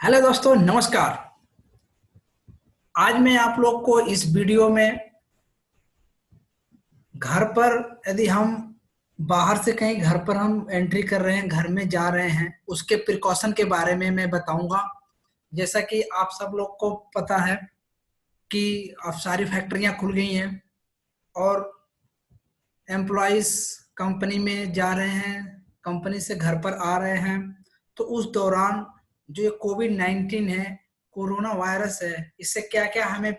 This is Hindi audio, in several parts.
हेलो दोस्तों, नमस्कार। आज मैं आप लोग को इस वीडियो में घर पर यदि हम बाहर से कहीं घर पर हम एंट्री कर रहे हैं, घर में जा रहे हैं, उसके प्रिकॉशन के बारे में मैं बताऊंगा। जैसा कि आप सब लोग को पता है कि अब सारी फैक्ट्रियां खुल गई हैं और एम्प्लॉइज कंपनी में जा रहे हैं, कंपनी से घर पर आ रहे हैं। तो उस दौरान जो ये कोविड 19 है, कोरोना वायरस है, इससे क्या क्या हमें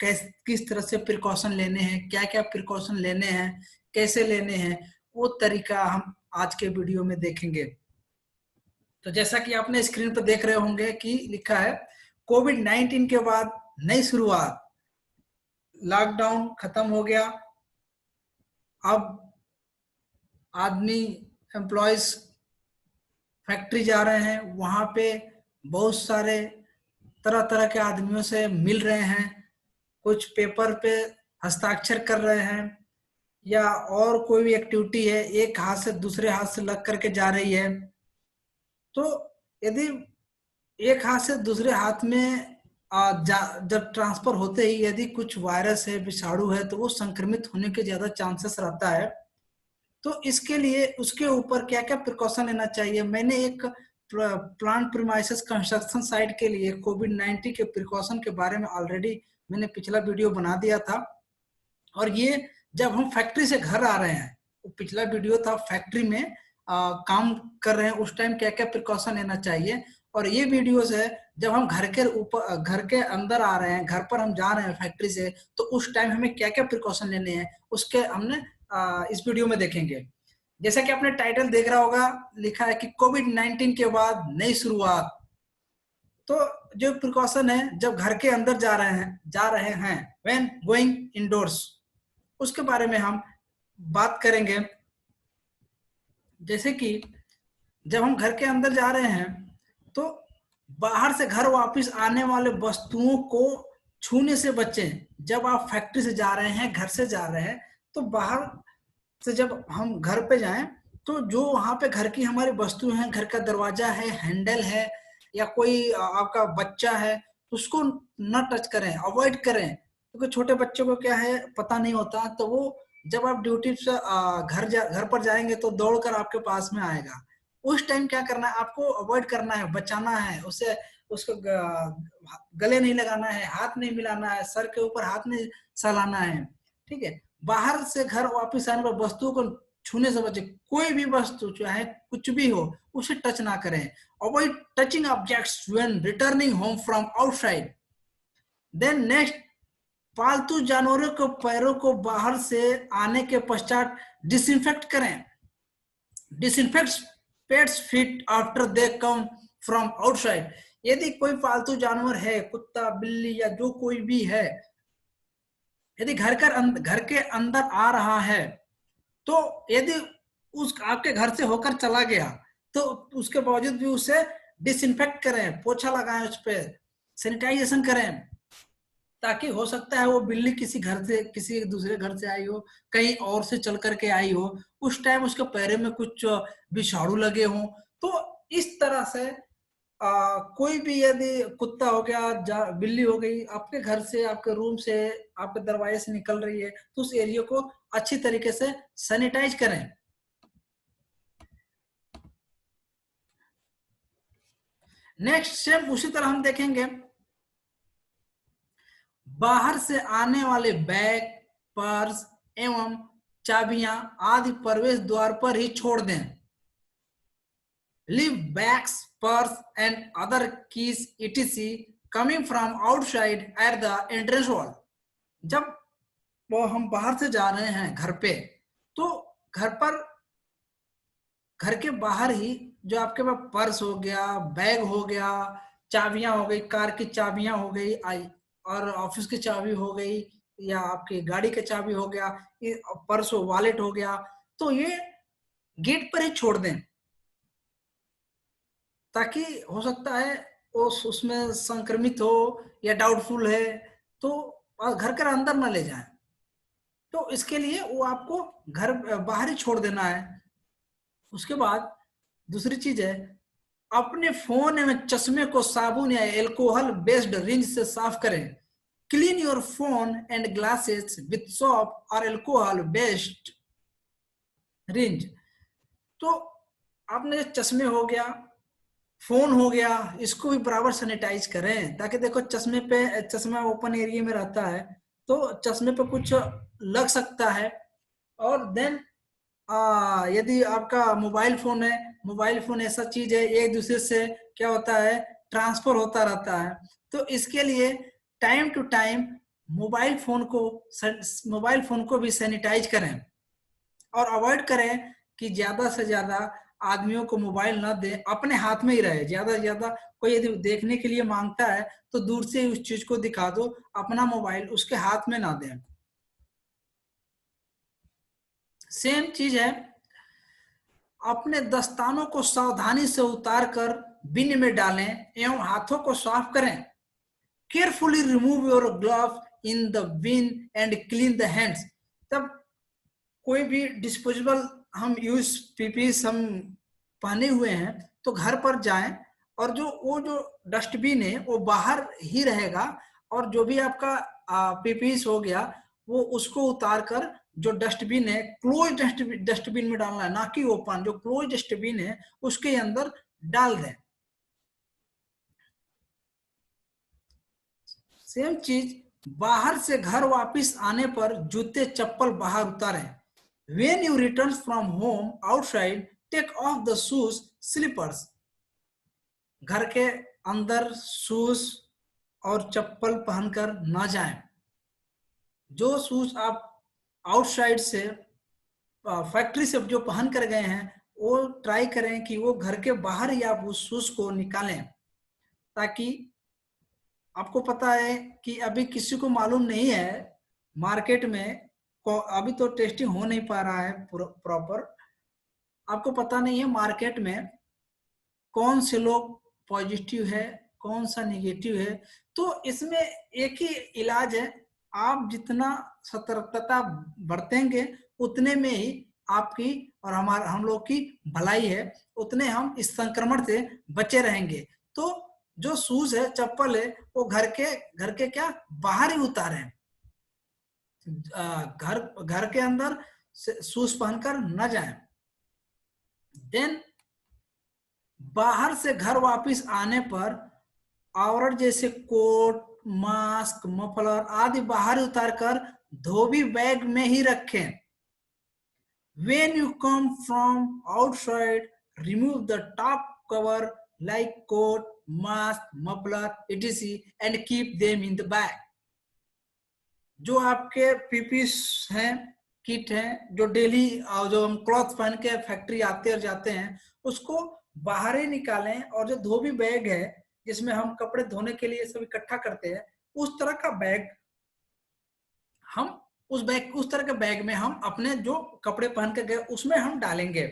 किस तरह से प्रिकॉशन लेने हैं, क्या क्या प्रिकॉशन लेने हैं, कैसे लेने हैं, वो तरीका हम आज के वीडियो में देखेंगे। तो जैसा कि आपने स्क्रीन पर देख रहे होंगे कि लिखा है कोविड 19 के बाद नई शुरुआत। लॉकडाउन खत्म हो गया, अब आदमी एम्प्लॉयज फैक्ट्री जा रहे हैं, वहां पे बहुत सारे तरह तरह के आदमियों से मिल रहे हैं, कुछ पेपर पे हस्ताक्षर कर रहे हैं या और कोई भी एक्टिविटी है, एक हाथ से दूसरे हाथ से लग करके जा रही है। तो यदि एक हाथ से दूसरे हाथ में जब ट्रांसफर होते ही यदि कुछ वायरस है, विषाणु है, तो वो संक्रमित होने के ज्यादा चांसेस रहता है। तो इसके लिए उसके ऊपर क्या क्या प्रिकॉशन लेना चाहिए, मैंने एक प्लांट प्रीमाइसेस कंस्ट्रक्शन साइट के लिए कोविड 19 के प्रिकॉशन के बारे में ऑलरेडी मैंने पिछला वीडियो बना दिया था। और ये जब हम फैक्ट्री से घर आ रहे हैं, वो पिछला वीडियो था फैक्ट्री में काम कर रहे हैं उस टाइम क्या क्या प्रिकॉशन लेना चाहिए। और ये वीडियोस है जब हम घर के ऊपर, घर के अंदर आ रहे हैं, घर पर हम जा रहे हैं फैक्ट्री से, तो उस टाइम हमें क्या क्या प्रिकॉशन लेने हैं उसके हमने इस वीडियो में देखेंगे। जैसा कि आपने टाइटल देख रहा होगा, लिखा है कि कोविड 19 के बाद नई शुरुआत। तो जो प्रिकॉशन है जब घर के अंदर जा रहे हैं व्हेन गोइंग इंडोर्स, उसके बारे में हम बात करेंगे। जैसे कि जब हम घर के अंदर जा रहे हैं तो बाहर से घर वापस आने वाले वस्तुओं को छूने से बचें। जब आप फैक्ट्री से जा रहे हैं, घर से जा रहे हैं, तो बाहर से जब हम घर पे जाएं तो जो वहां पे घर की हमारी वस्तु हैं, घर का दरवाजा है, हैंडल है, या कोई आपका बच्चा है, उसको न टच करें, अवॉइड करें। क्योंकि छोटे बच्चों को क्या है पता नहीं होता, तो वो जब आप ड्यूटी से घर पर जाएंगे तो दौड़कर आपके पास में आएगा। उस टाइम क्या करना है, आपको अवॉइड करना है, बचाना है उसे, उसको गले नहीं लगाना है, हाथ नहीं मिलाना है, सर के ऊपर हाथ नहीं सहलाना है। ठीक है। बाहर से घर वापस आने पर वस्तुओं को छूने से बचे। कोई भी वस्तु चाहे कुछ भी हो, उसे टच ना करें। Avoid touching objects when returning home from outside. Then next, पालतू जानवरों के पैरों को बाहर से आने के पश्चात डिसइंफेक्ट करें। Disinfect pets feet after they come from outside. यदि कोई पालतू जानवर है, कुत्ता, बिल्ली या जो कोई भी है, यदि घर के अंदर आ रहा है, तो यदि उस आपके घर से होकर चला गया, तो उसके बावजूद भी उसे डिसइंफेक्ट करें, पोछा लगाएं, उस पर सैनिटाइजेशन करें। ताकि हो सकता है वो बिल्ली किसी घर से, किसी दूसरे घर से आई हो, कहीं और से चल करके आई हो, उस टाइम उसके पैर में कुछ विषाणु लगे हों। तो इस तरह से कोई भी यदि कुत्ता हो गया, बिल्ली हो गई, आपके घर से, आपके रूम से, आपके दरवाजे से निकल रही है, तो उस एरिया को अच्छी तरीके से सैनिटाइज करें। नेक्स्ट सेम उसी तरह हम देखेंगे, बाहर से आने वाले बैग, पर्स एवं चाबियां आदि प्रवेश द्वार पर ही छोड़ दें। Leave bags, purse and other keys etc coming from outside at the entrance wall. जब वो हम बाहर से जा रहे हैं घर पे, तो घर पर, घर के बाहर ही जो आपके पास पर्स हो गया, बैग हो गया, चाबियां हो गई, कार की चाबियां हो गई, और ऑफिस की चाबी हो गई, या आपकी गाड़ी की चाबी हो गया, ये पर्स हो, वॉलेट हो गया, तो ये गेट पर ही छोड़ दें। ताकि हो सकता है उसमें संक्रमित हो या डाउटफुल है, तो घर के अंदर ना ले जाएं। तो इसके लिए वो आपको घर बाहर ही छोड़ देना है। उसके बाद दूसरी चीज है, अपने फोन एवं चश्मे को साबुन या एल्कोहल बेस्ड रिंज से साफ करें। Clean your phone and glasses with soap और एल्कोहल बेस्ड रिंज। तो आपने चश्मे हो गया, फोन हो गया, इसको भी बराबर सैनिटाइज करें, ताकि देखो चश्मे पे, चश्मा ओपन एरिया में रहता है तो चश्मे पे कुछ लग सकता है। और देन यदि आपका मोबाइल फोन है, मोबाइल फोन ऐसा चीज है एक दूसरे से क्या होता है, ट्रांसफर होता रहता है। तो इसके लिए time to time mobile phone को मोबाइल फोन को भी सैनिटाइज करें और अवॉइड करें कि ज्यादा से ज्यादा आदमियों को मोबाइल ना दें, अपने हाथ में ही रहे। ज्यादा से ज्यादा कोई यदि देखने के लिए मांगता है तो दूर से उस चीज को दिखा दो, अपना मोबाइल उसके हाथ में ना दें। सेम चीज है, अपने दस्तानों को सावधानी से उतार कर बिन में डालें एवं हाथों को साफ करें। Carefully remove your glove in the bin and clean the hands. तब कोई भी डिस्पोजेबल हम यूज पीपीस हम पहने हुए हैं तो घर पर जाएं और जो डस्टबिन है वो बाहर ही रहेगा, और जो भी आपका पीपीस हो गया वो उसको उतार कर जो डस्टबिन है, क्लोज डस्टबिन में डालना है, ना कि ओपन। जो क्लोज डस्टबिन है उसके अंदर डाल दें। सेम चीज, बाहर से घर वापस आने पर जूते चप्पल बाहर उतारें। When you return from home outside, take off the shoes, slippers. घर के अंदर शूज और चप्पल पहनकर ना जाएं। जो शूज आप आउटसाइड से फैक्ट्री से जो पहन कर गए हैं वो ट्राई करें कि वो घर के बाहर ही आप उस शूज को निकालें, ताकि आपको पता है कि अभी किसी को मालूम नहीं है मार्केट में अभी तो टेस्टिंग हो नहीं पा रहा है प्रॉपर। आपको पता नहीं है मार्केट में कौन से लोग पॉजिटिव है, कौन सा नेगेटिव है। तो इसमें एक ही इलाज है, आप जितना सतर्कता बरतेंगे उतने में ही आपकी और हम लोग की भलाई है, उतने हम इस संक्रमण से बचे रहेंगे। तो जो शूज है, चप्पल है, वो घर के क्या बाहर ही उतारें। घर के अंदर शूज पहनकर न जाएं। देन बाहर से घर वापस आने पर आवरण जैसे कोट, मास्क, मफलर आदि बाहर उतार कर धोबी बैग में ही रखें। When you come from outside, remove the top cover like coat, mask, muffler, etc. and keep them in the bag. जो आपके पीपीस हैं, किट हैं, जो डेली जो हम क्लॉथ पहन के फैक्ट्री आते और जाते हैं, उसको बाहर ही निकालें। और जो धोबी बैग है जिसमें हम कपड़े धोने के लिए सब इकट्ठा करते हैं, उस तरह का बैग हम उस तरह के बैग में हम अपने जो कपड़े पहन के गए उसमें हम डालेंगे।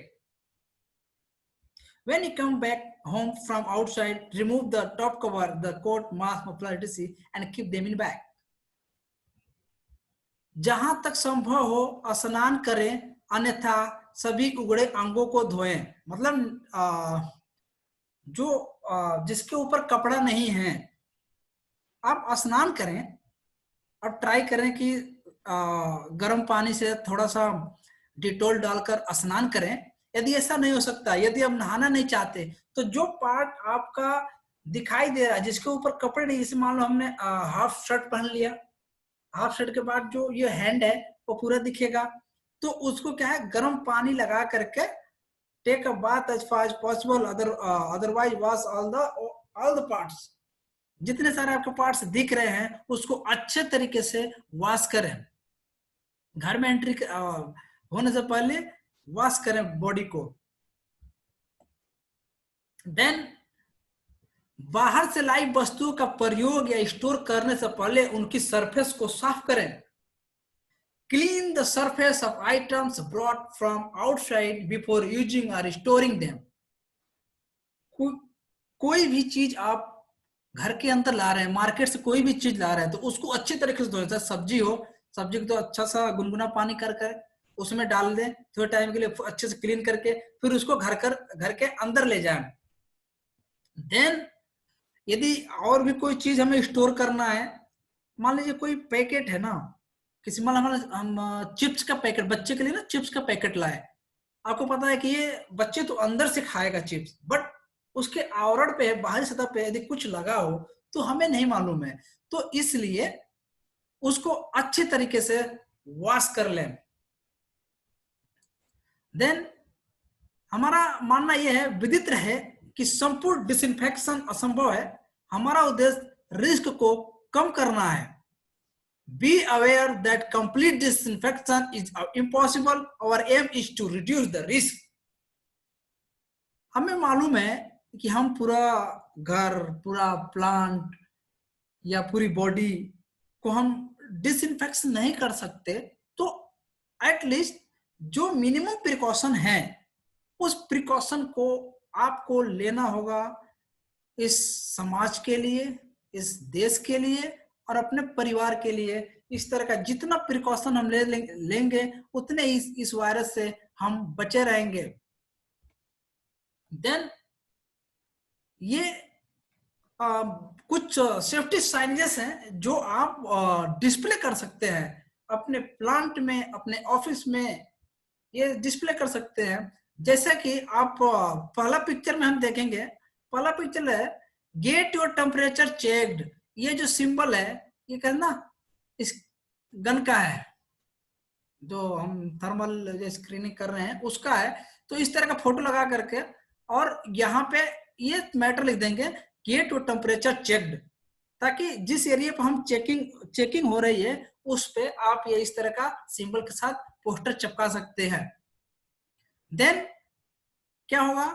When you come back home from outside, remove the top cover, the coat, mask, muffler, etc. and keep them in bag. जहां तक संभव हो स्नान करें, अन्यथा सभी उगड़े अंगों को धोएं। मतलब जिसके ऊपर कपड़ा नहीं है, आप स्नान करें और ट्राई करें कि गर्म पानी से थोड़ा सा डिटॉल डालकर स्नान करें। यदि ऐसा नहीं हो सकता, यदि आप नहाना नहीं चाहते, तो जो पार्ट आपका दिखाई दे रहा है जिसके ऊपर कपड़े नहीं, जैसे मान लो हमने हाफ शर्ट पहन लिया, हाफ शर्ट के बाद जो ये हैंड है वो पूरा दिखेगा, तो उसको क्या है, गर्म पानी लगा करके take a bath as fast possible, otherwise wash all the parts. जितने सारे आपके पार्ट्स दिख रहे हैं उसको अच्छे तरीके से वॉश करें। घर में एंट्री होने से पहले वॉश करें बॉडी को। देन बाहर से लाई वस्तुओं का प्रयोग या स्टोर करने से पहले उनकी सरफेस को साफ करें। Clean the surface of items brought from outside before using और स्टोरिंग देम। कोई भी चीज आप घर के अंदर ला रहे हैं, मार्केट से कोई भी चीज ला रहे हैं, तो उसको अच्छे तरीके से धोए। सब्जी हो, सब्जी को तो अच्छा सा गुनगुना पानी कर उसमें डाल दें, थोड़े टाइम के लिए अच्छे से क्लीन करके फिर उसको घर के अंदर ले जाएं। देन यदि और भी कोई चीज हमें स्टोर करना है, मान लीजिए कोई पैकेट है ना, किसी मान हम चिप्स का पैकेट, बच्चे के लिए ना चिप्स का पैकेट लाए, आपको पता है कि ये बच्चे तो अंदर से खाएगा चिप्स, बट उसके आवरण पे, बाहरी सतह पे यदि कुछ लगा हो तो हमें नहीं मालूम है, तो इसलिए उसको अच्छे तरीके से वॉश कर लें। देन हमारा मानना यह है, विदित रहे कि संपूर्ण डिसइंफेक्शन असंभव है, हमारा उद्देश्य रिस्क को कम करना है। Be aware that complete disinfection is impossible, our aim is to reduce the risk. हमें मालूम है कि हम पूरा घर, पूरा प्लांट या पूरी बॉडी को हम डिसइंफेक्शन नहीं कर सकते, तो एटलीस्ट जो मिनिमम प्रिकॉशन है उस प्रिकॉशन को आपको लेना होगा, इस समाज के लिए, इस देश के लिए और अपने परिवार के लिए। इस तरह का जितना प्रिकॉशन हम लेंगे उतने इस वायरस से हम बचे रहेंगे। देन ये कुछ सेफ्टी साइंजेस हैं जो आप डिस्प्ले कर सकते हैं अपने प्लांट में, अपने ऑफिस में, ये डिस्प्ले कर सकते हैं। जैसा कि आप पहला पिक्चर में हम देखेंगे, पहला पिक्चर है गेट योर टेम्परेचर चेक्ड। ये जो सिंबल है ये कहना इस गन का है, जो हम थर्मल जो स्क्रीनिंग कर रहे हैं उसका है। तो इस तरह का फोटो लगा करके और यहाँ पे ये मैटर लिख देंगे गेट योर टेम्परेचर चेक्ड, ताकि जिस एरिया पर हम चेकिंग हो रही है उस पे आप ये इस तरह का सिंबल के साथ पोस्टर चिपका सकते हैं। देन क्या होगा,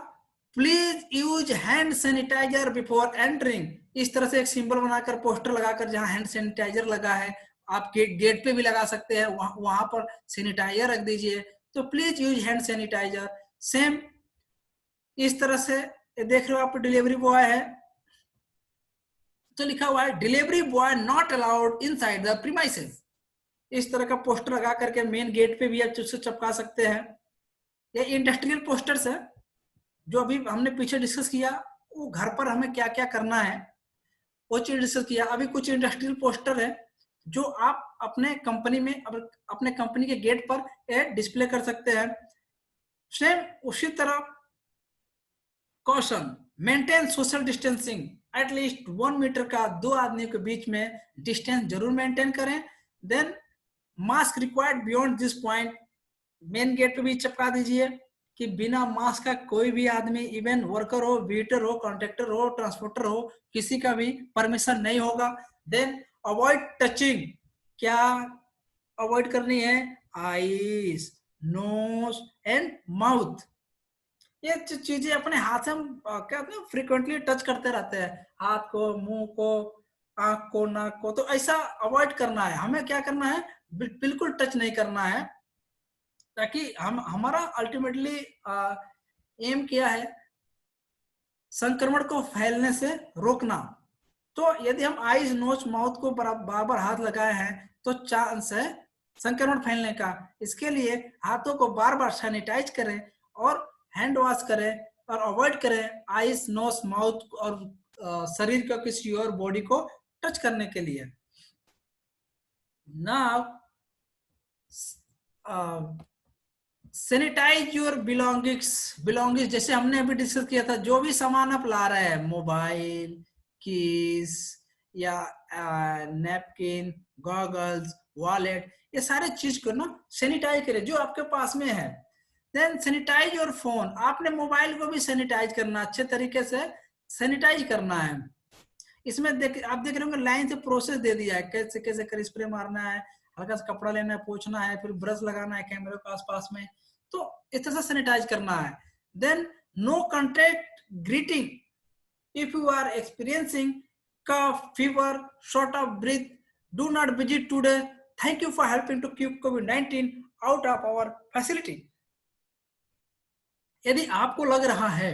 please use hand sanitizer before entering. इस तरह से एक सिंबल बनाकर पोस्टर लगाकर जहां हैंड सैनिटाइजर लगा है, आप गेट पे भी लगा सकते हैं, वहां पर सैनिटाइजर रख दीजिए। तो please use hand sanitizer. Same इस तरह से देख रहे हो आप, डिलीवरी बॉय है तो लिखा हुआ है delivery boy not allowed inside the premises. इस तरह का पोस्टर लगा करके मेन गेट पे भी आप चिपका सकते हैं। ये इंडस्ट्रियल पोस्टर्स है जो अभी हमने पीछे डिस्कस किया, वो घर पर हमें क्या क्या करना है वो चीज डिस्कस किया। अभी कुछ इंडस्ट्रियल पोस्टर है जो आप अपने कंपनी में, अपने कंपनी के गेट पर डिस्प्ले कर सकते हैं। सेम उसी तरह caution, maintain social distancing, at least 1 metre का 2 आदमी के बीच में डिस्टेंस जरूर मेंटेन करें। Then mask required beyond this point, main gate पे भी चिपका दीजिए कि बिना मास्क का कोई भी आदमी, इवन वर्कर हो, वेटर हो, कॉन्ट्रैक्टर हो, ट्रांसपोर्टर हो, किसी का भी परमिशन नहीं होगा। देन अवॉइड टचिंग, क्या अवॉइड करनी है, आईज, नोज एंड माउथ। ये चीजें अपने हाथ से हम क्या कहते हैं फ्रीक्वेंटली टच करते रहते हैं, हाथ को, मुंह को, आंख को, नाक को, तो ऐसा अवॉइड करना है। हमें क्या करना है, बिल्कुल टच नहीं करना है, ताकि हम हमारा अल्टीमेटली एम क्या है, संक्रमण को फैलने से रोकना। तो यदि हम आईज, नोज, माउथ को बार बार हाथ लगाए हैं तो चांस है संक्रमण फैलने का। इसके लिए हाथों को बार बार सैनिटाइज करें और हैंड वॉश करें और अवॉइड करें आईज, नोज, माउथ और शरीर का किसी और बॉडी को टच करने के लिए। नाउ सैनिटाइज योर बिलोंगिंग्स जैसे हमने अभी डिस्कस किया था, जो भी सामान आप ला रहे हैं, मोबाइल, कीज या नैपकिन, गॉगल्स, वॉलेट, ये सारे चीज को ना सैनिटाइज करें जो आपके पास में है। देन सैनिटाइज योर फोन, आपने मोबाइल को भी सैनिटाइज करना, अच्छे तरीके से सैनिटाइज करना है। इसमें आप देख रहे होंगे लाइन से प्रोसेस दे दिया है, कैसे कैसे कर स्प्रे मारना है, हल्का सा कपड़ा लेना है, पोंछना है, फिर ब्रश लगाना है कैमरे के आसपास में, तो इस तरह से सैनिटाइज करना है। Then no contact greeting, if you are experiencing cough, fever, short of breath, do not visit today, thank you for helping to keep कोविड-19 आउट ऑफ आवर फैसिलिटी। यदि आपको लग रहा है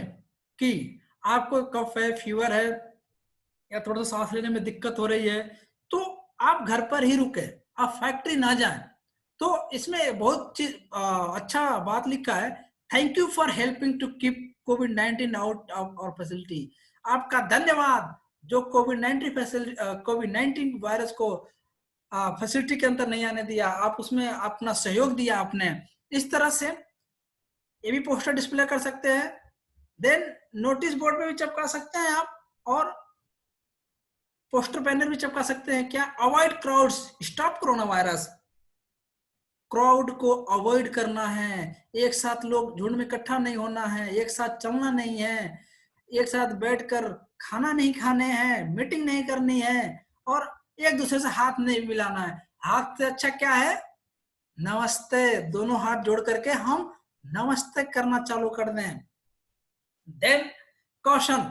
कि आपको कफ है, फीवर है या थोड़ा सा सांस लेने में दिक्कत हो रही है, तो आप घर पर ही रुके, आप फैक्ट्री ना जाएं। तो इसमें बहुत चीज अच्छा बात लिखा है, thank you for helping to keep कोविड-19 आउट ऑफ आवर फैसिलिटी। आपका धन्यवाद जो कोविड-19 वायरस को फैसिलिटी के अंदर नहीं आने दिया, आप उसमें अपना सहयोग दिया आपने। इस तरह से ये भी पोस्टर डिस्प्ले कर सकते हैं। देन नोटिस बोर्ड पे भी चिपका सकते हैं आप, और पोस्टर बैनर भी चिपका सकते हैं। क्या? Avoid crowds, stop corona virus. Crowd को अवॉइड करना है, एक साथ लोग झुंड में इकट्ठा नहीं होना है, एक साथ चलना नहीं है, एक साथ बैठकर खाना नहीं खाने हैं, मीटिंग नहीं करनी है, और एक दूसरे से हाथ नहीं मिलाना है। हाथ से अच्छा क्या है? नमस्ते, दोनों हाथ जोड़ करके हम नमस्ते करना चालू कर दें। देन कॉशन,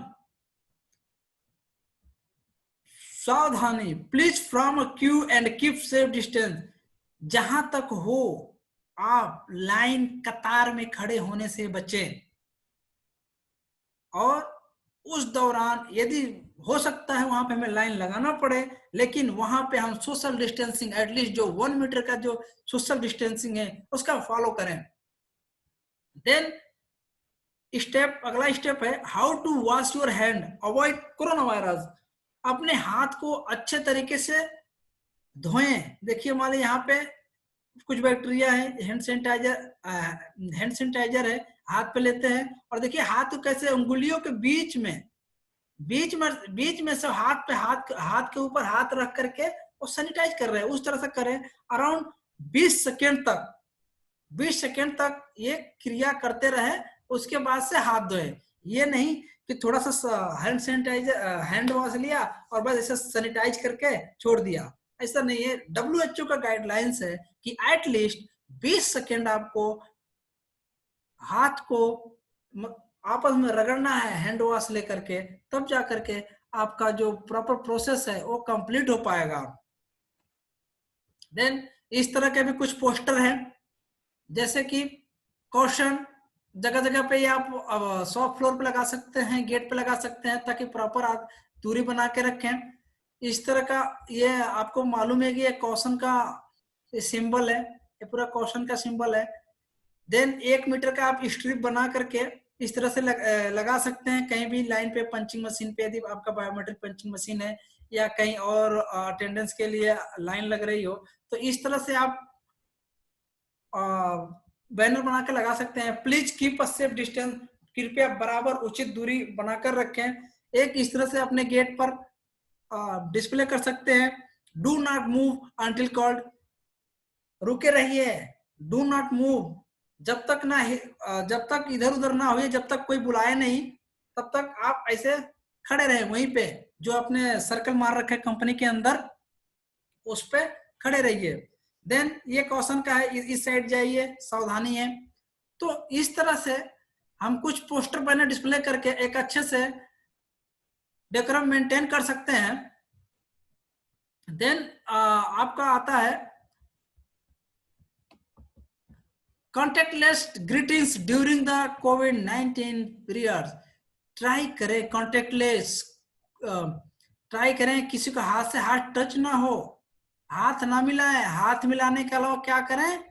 सावधानी, please from a Q and keep safe distance. जहां तक हो आप लाइन कतार में खड़े होने से बचें, और उस दौरान यदि हो सकता है वहां पे हमें लाइन लगाना पड़े, लेकिन वहां पे हम सोशल डिस्टेंसिंग, एटलीस्ट जो 1 मीटर का जो सोशल डिस्टेंसिंग है उसका फॉलो करें। देन अगला स्टेप है how to wash your hand, avoid corona virus. अपने हाथ को अच्छे तरीके से धोएं। देखिए हमारे यहाँ पे कुछ बैक्टीरिया है, हैंड सैनिटाइजर है, हाथ पे लेते हैं, और देखिए हाथ कैसे उंगलियों के बीच में से हाथ के ऊपर हाथ रख करके वो सैनिटाइज कर रहे हैं। उस तरह से करें अराउंड 20 सेकेंड तक ये क्रिया करते रहे, उसके बाद से हाथ धोए। ये नहीं कि थोड़ा सा हैंड वॉश लिया और बस ऐसे सैनिटाइज करके छोड़ दिया, ऐसा नहीं है। WHO का गाइडलाइंस है कि एटलीस्ट 20 सेकेंड आपको हाथ को आपस में रगड़ना है हैंड वॉश लेकर के, तब जा करके आपका जो प्रॉपर प्रोसेस है वो कंप्लीट हो पाएगा। देन इस तरह के भी कुछ पोस्टर हैं, जैसे कि कॉशन, जगह जगह पे आप शॉप फ्लोर पे लगा सकते हैं, गेट पे लगा सकते हैं, ताकि प्रॉपर आप दूरी बना के रखें। इस तरह का ये आपको मालूम है कि ये कॉशन का सिंबल है, ये पूरा कॉशन का सिंबल है। देन 1 मीटर का आप स्ट्रिप बना करके इस तरह से लगा सकते हैं कहीं भी लाइन पे, पंचिंग मशीन पे, यदि आपका बायोमेट्रिक पंचिंग मशीन है या कहीं और अटेंडेंस के लिए लाइन लग रही हो, तो इस तरह से आप बैनर बना के लगा सकते हैं। Please keep a safe distance, कृपया बराबर उचित दूरी बनाकर रखें। एक इस तरह से अपने गेट पर डिस्प्ले कर सकते हैं। Do not move until called, रुके रहिए, डू नॉट मूव, जब तक इधर उधर ना हो, जब तक कोई बुलाए नहीं तब तक आप ऐसे खड़े रहे वहीं पे, जो आपने सर्कल मार रखा है कंपनी के अंदर उस पे खड़े रहिए। देन ये क्वेश्चन का है, इस साइड जाइए, सावधानी है। तो इस तरह से हम कुछ पोस्टर बैनर डिस्प्ले करके एक अच्छे से डेकोरम मेंटेन कर सकते हैं। देन आपका आता है contact lens greetings during the covid period. Try करें कॉन्टेक्टलेस, ट्राई करें किसी को हाथ से हाथ टच ना हो, हाथ ना मिलाएं। हाथ मिलाने के अलावा क्या करें?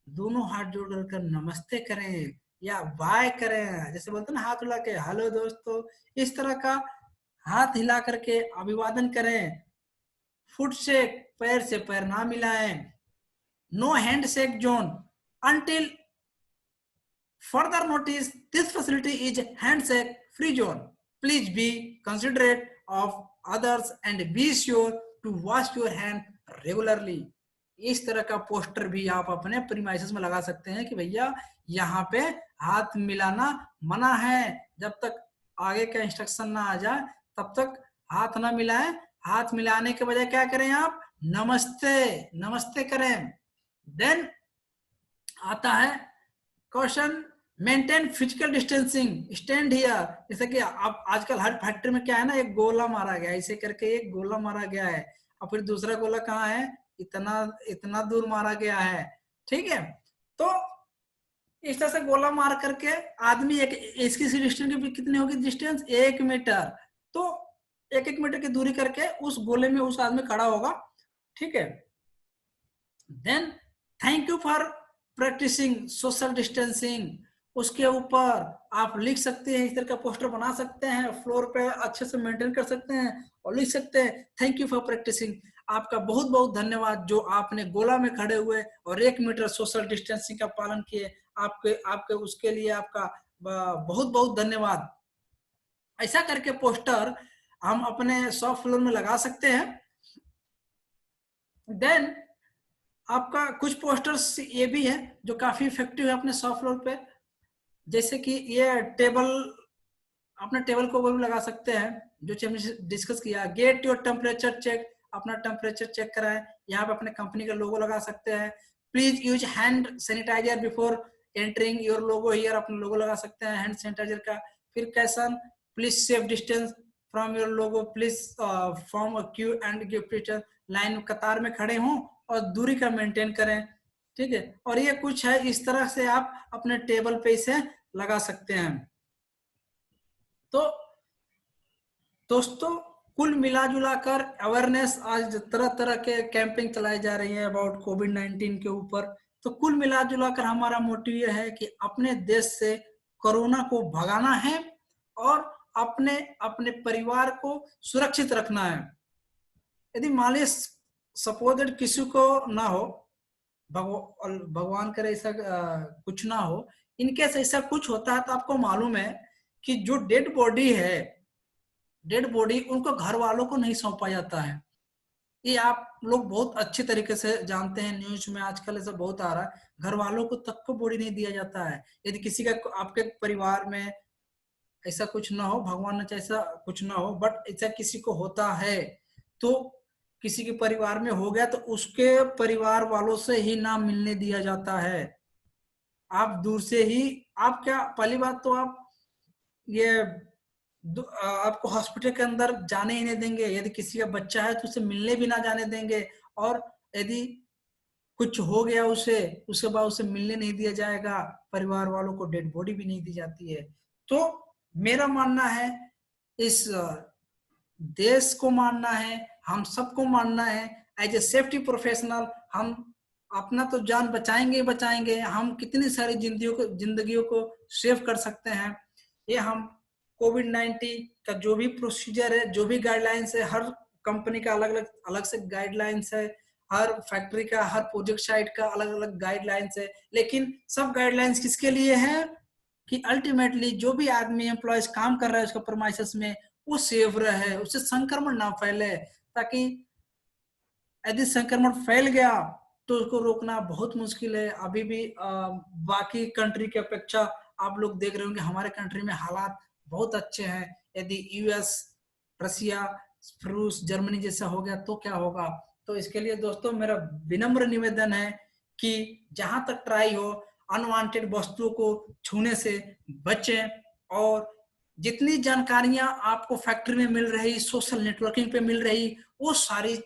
दोनों हाथ जोड़ कर नमस्ते करें या बाय करें, जैसे बोलते हैं ना हाथ हिला के हेलो दोस्तों, इस तरह का हाथ हिला करके अभिवादन करें। फुट शेक, पैर से पैर ना मिलाएं। No hand shake zone until further notice, this facility is handshake free zone. Please be considerate of others and be sure to wash your hand regularly. इस तरह का पोस्टर भी आप अपने प्रीमाइसेस में लगा सकते हैं कि भैया यहाँ पे हाथ मिलाना मना है, जब तक आगे का इंस्ट्रक्शन ना आ जाए तब तक हाथ ना मिलाएं। हाथ मिलाने के बजाय क्या करें आप? नमस्ते करें। देन आता है question, maintain physical distancing, stand here. जैसे कि अब आजकल हर फैक्ट्री में क्या है ना, एक गोला मारा गया है, ऐसे करके एक गोला मारा गया है, और फिर दूसरा गोला कहाँ है, इतना दूर मारा गया है, ठीक है। तो इस तरह से गोला मार करके आदमी एक इसकी डिस्टेंस की कितनी होगी? Distance 1 metre. तो 1 मीटर की दूरी करके उस गोले में उस आदमी खड़ा होगा, ठीक है। Then thank you for practicing social distancing उसके ऊपर आप लिख सकते हैं, इस तरह का पोस्टर बना सकते हैं, फ्लोर पे अच्छे से मेंटेन कर सकते हैं और लिख सकते हैं थैंक यू फॉर प्रैक्टिसिंग। आपका बहुत बहुत धन्यवाद जो आपने गोला में खड़े हुए और 1 मीटर सोशल डिस्टेंसिंग का पालन किए। आपके आपके उसके लिए आपका बहुत बहुत धन्यवाद। ऐसा करके पोस्टर हम अपने शॉप फ्लोर में लगा सकते हैं। देन आपका कुछ पोस्टर्स ये भी है जो काफी इफेक्टिव है अपने शॉप फ्लोर पे, जैसे कि ये टेबल, अपने टेबल को भी लगा सकते हैं जो हमने डिस्कस किया। गेट योर टेम्परेचर चेक, अपना टेम्परेचर चेक कराएं। यहाँ पे अपने कंपनी का लोगो लगा सकते हैं। Please use hand sanitizer before entering your logo here, अपना लोगो लगा सकते हैं हैंड सैनिटाइजर का। फिर कैसन, please safe distance from your logo, please form a Q and give picture, line कतार में खड़े हों और दूरी का मेंटेन करें, ठीक है। और ये कुछ है, इस तरह से आप अपने टेबल पे इसे लगा सकते हैं। तो दोस्तों कुल मिला जुला कर अवेयरनेस, आज तरह तरह के कैंपिंग चलाई जा रही है अबाउट कोविड-19 के ऊपर। तो कुल मिला जुला कर हमारा मोटिव ये है कि अपने देश से कोरोना को भगाना है और अपने अपने परिवार को सुरक्षित रखना है। यदि मान लीजिए सपोज किसी को ना हो, भगवान करे ऐसा कुछ ना हो, इनकेस ऐसा कुछ होता है तो आपको मालूम है कि जो डेड बॉडी है, डेड बॉडी उनको घर वालों को नहीं सौंपा जाता है। ये आप लोग बहुत अच्छे तरीके से जानते हैं, न्यूज में आजकल ऐसा बहुत आ रहा है, घर वालों को तक को बॉडी नहीं दिया जाता है। यदि किसी का आपके परिवार में ऐसा कुछ ना हो, भगवान ने चाहे ऐसा कुछ ना हो, बट ऐसा किसी को होता है तो किसी के परिवार में हो गया तो उसके परिवार वालों से ही नाम मिलने दिया जाता है। आप दूर से ही, आप क्या, पहली बात तो आप ये आपको हॉस्पिटल के अंदर जाने ही नहीं देंगे। यदि किसी का बच्चा है तो उसे मिलने भी ना जाने देंगे, और यदि कुछ हो गया उसे, उसके बाद उसे मिलने नहीं दिया जाएगा, परिवार वालों को डेड बॉडी भी नहीं दी जाती है। तो मेरा मानना है, इस देश को मानना है, हम सबको मानना है, एज ए सेफ्टी प्रोफेशनल हम अपना तो जान बचाएंगे ही बचाएंगे, हम कितनी सारी जिंदगियों को सेव कर सकते हैं। ये हम कोविड-19 का जो भी प्रोसीजर है, जो भी गाइडलाइंस है, हर कंपनी का अलग अलग अलग से गाइडलाइंस है, हर फैक्ट्री का, हर प्रोजेक्ट साइट का अलग अलग गाइडलाइंस है। लेकिन सब गाइडलाइंस किसके लिए है कि अल्टीमेटली जो भी आदमी एम्प्लॉयज काम कर रहा है उसका प्रोमाइसेस में, वो सेफ रहे, उससे संक्रमण ना फैले। ताकि यदि संक्रमण फैल गया तो उसको रोकना बहुत मुश्किल है। अभी भी बाकी कंट्री की अपेक्षा आप लोग देख रहे होंगे हमारे कंट्री में हालात बहुत अच्छे हैं। यदि यूएस, रसिया, रूस, जर्मनी जैसा हो गया तो क्या होगा। तो इसके लिए दोस्तों मेरा विनम्र निवेदन है कि जहां तक ट्राई हो अनवांटेड वस्तुओं को छूने से बचें, और जितनी जानकारियां आपको फैक्ट्री में मिल रही, सोशल नेटवर्किंग पे मिल रही, वो सारी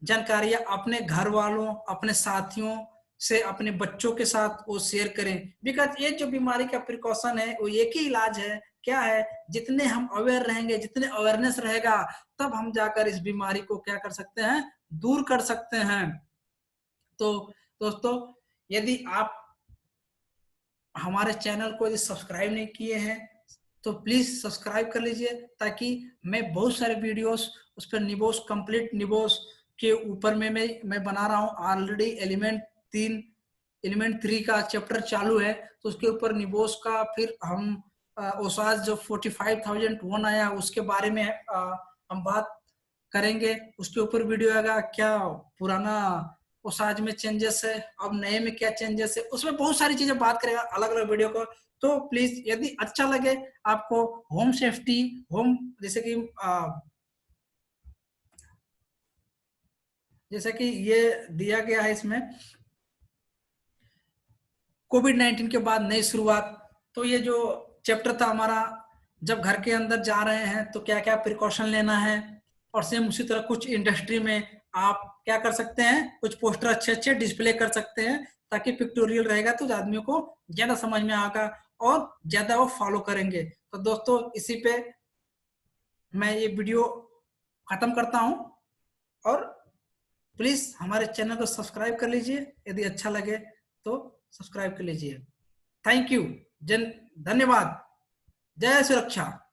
जानकारियां अपने घर वालों, अपने साथियों से, अपने बच्चों के साथ वो शेयर करें। बिकॉज ये जो बीमारी का प्रिकॉशन है वो एक ही इलाज है, क्या है, जितने हम अवेयर रहेंगे, जितने अवेयरनेस रहेगा, तब हम जाकर इस बीमारी को क्या कर सकते हैं, दूर कर सकते हैं। तो दोस्तों यदि आप हमारे चैनल को यदि सब्सक्राइब नहीं किए हैं तो प्लीज सब्सक्राइब कर लीजिए, ताकि मैं बहुत सारे वीडियोस उस पर निबोस, कंप्लीट निबोस के ऊपर में मैं बना रहा हूँ। ऑलरेडी एलिमेंट 3 का चैप्टर चालू है, तो उसके ऊपर निबोस का, फिर हम ओसाज जो 45,001 आया उसके बारे में हम बात करेंगे। उसके ऊपर वीडियो आएगा, क्या पुराना ओसाज में चेंजेस है, अब नए में क्या चेंजेस है, उसमें बहुत सारी चीजें बात करेगा अलग अलग वीडियो को। तो प्लीज यदि अच्छा लगे आपको, होम सेफ्टी, होम जैसे कि ये दिया गया है इसमें, कोविड-19 के बाद नई शुरुआत। तो ये जो चैप्टर था हमारा, जब घर के अंदर जा रहे हैं तो क्या क्या प्रिकॉशन लेना है, और सेम उसी तरह कुछ इंडस्ट्री में आप क्या कर सकते हैं, कुछ पोस्टर अच्छे अच्छे डिस्प्ले कर सकते हैं, ताकि पिक्टोरियल रहेगा तो आदमियों को ज्यादा समझ में आएगा और ज्यादा वो फॉलो करेंगे। तो दोस्तों इसी पे मैं ये वीडियो खत्म करता हूँ, और प्लीज हमारे चैनल को सब्सक्राइब कर लीजिए, यदि अच्छा लगे तो सब्सक्राइब कर लीजिए। Thank you. धन्यवाद। जय सुरक्षा।